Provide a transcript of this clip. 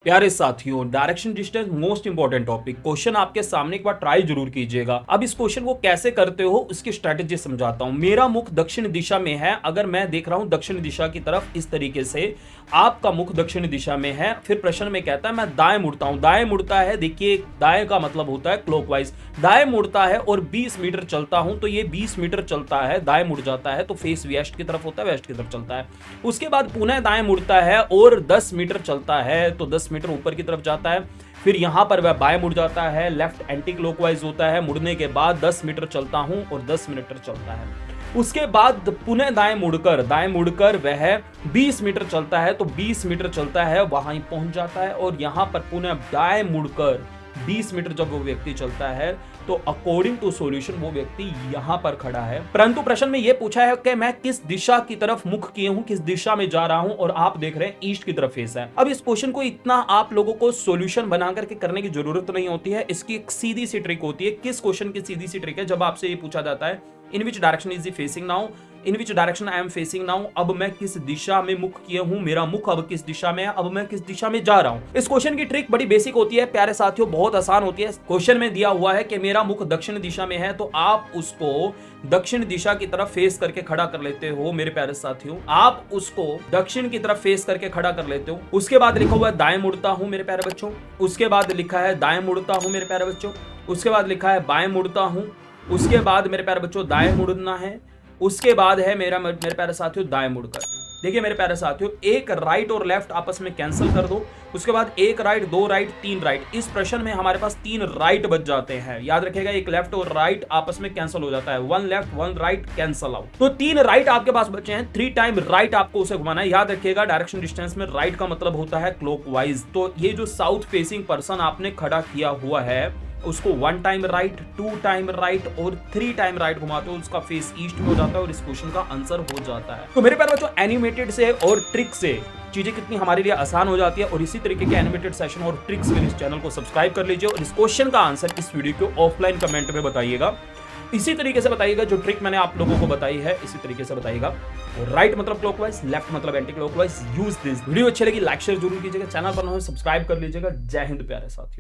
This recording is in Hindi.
प्यारे साथियों, direction distance most important topic. Question आपके सामने एक बार ट्राई जरूर कीजिएगा। अब इस क्वेश्चन को कैसे करते हो उसकी स्ट्रेटेजी समझाता हूं। मेरा मुख दक्षिण दिशा में है, अगर मैं देख रहा हूं दक्षिण दिशा की तरफ इस तरीके से, आपका मुख दक्षिण दिशा में है। फिर प्रश्न में कहता है मैं दाएं मुड़ता हूं। दाएं मुड़ता है, देखिए दाएं का मतलब होता है क्लॉकवाइज। दाएं मुड़ता है और 20 मीटर चलता हूं तो ये 20 मीटर चलता है, दाएं मुड़ जाता है तो फेस वेस्ट की तरफ होता है, वेस्ट की तरफ चलता है। उसके बाद पुनः दाएं मुड़ता है और 10 मीटर चलता है तो 10 मीटर ऊपर की तरफ जाता है। फिर यहां पर वह बाएं मुड़ जाता है, लेफ्ट एंटी क्लॉकवाइज होता है। मुड़ने के बाद 10 मीटर चलता हूं और 10 मीटर चलता है। उसके बाद पुनः दाएं मुड़कर वह 20 मीटर चलता है तो 20 मीटर चलता है, वहां पहुंच जाता है। और यहां पर पुनः दाएं मुड़कर 20 मीटर जब वो व्यक्ति चलता है तो अकॉर्डिंग टू सॉल्यूशन वो व्यक्ति यहां पर खड़ा है। परंतु प्रश्न में यह पूछा है कि मैं किस दिशा की तरफ मुख किए हूं, किस दिशा में जा रहा हूं, और आप देख रहे हैं ईस्ट की तरफ फेस है। अब इस क्वेश्चन को इतना आप लोगों को सॉल्यूशन बना करके करने की जरूरत नहीं होती है। इसकी एक सीधी सी ट्रिक होती है। किस क्वेश्चन की सीधी सी ट्रिक है? जब आपसे ये पूछा जाता है in which direction is he facing now, in which direction I am facing now, अब मैं किस दिशा में मुख किए हूं, मेरा मुख अब किस दिशा में है, अब मैं किस दिशा में जा रहा हूं। इस क्वेश्चन की ट्रिक बड़ी बेसिक होती है प्यारे साथियों, बहुत आसान होती है। क्वेश्चन में दिया हुआ है कि मेरा मुख दक्षिण दिशा में है तो आप उसको दक्षिण दिशा की तरफ फेस करके खड़ा कर लेते हो। मेरे प्यारे साथियों, आप उसको दक्षिण की तरफ फेस करके खड़ा कर लेते हो। उसके बाद लिखा हुआ है दाएं मुड़ता हूं मेरे प्यारे बच्चों। उसके बाद लिखा है दाएं मुड़ता हूं मेरे प्यारे बच्चों। उसके बाद लिखा है बाएं मुड़ता हूं। उसके बाद मेरे प्यारे बच्चों दाएं मुड़ना है। उसके बाद है मेरे प्यारे साथियों दाएं मुड़कर। देखिए मेरे प्यारे साथियों, एक राइट और लेफ्ट आपस में कैंसिल कर दो। उसके बाद एक राइट, दो राइट, तीन राइट। इस प्रश्न में हमारे पास 3 राइट बच जाते हैं। याद रखिएगा, एक लेफ्ट और राइट आपस में कैंसिल हो जाता है। 1 लेफ्ट 1 राइट कैंसिल आउट। तो 3 राइट आपके पास बचे हैं। 3 टाइम राइट आपको उसे घुमाना है। याद रखिएगा, डायरेक्शन डिस्टेंस में राइट का मतलब होता है क्लॉकवाइज। तो ये जो साउथ फेसिंग पर्सन आपने खड़ा किया हुआ है उसको 1 टाइम राइट, 2 टाइम राइट और 3 टाइम राइट घुमाते हो, उसका फेस ईस्ट में हो जाता है और इस क्वेश्चन का आंसर हो जाता है। तो मेरे प्यारे बच्चों, एनिमेटेड से और ट्रिक से चीजें कितनी हमारे लिए आसान हो जाती है। और इसी तरीके के एनिमेटेड सेशन और ट्रिक्स के लिए इस चैनल को सब्सक्राइब कर लीजिए और इस क्वेश्चन का आंसर इस वीडियो को ऑफलाइन कमेंट में बताइएगा। इसी तरीके से बताइएगा, जो ट्रिक मैंने आप लोगों को बताई है इसी तरीके से बताइएगा। राइट मतलब क्लॉकवाइज, लेफ्ट मतलब anti clockwise. Use this. Video अच्छी लगी लाइक शेयर जरूर कीजिएगा। चैनल पर न हो सब्सक्राइब कर लीजिएगा। जय हिंद प्यारे साथियों।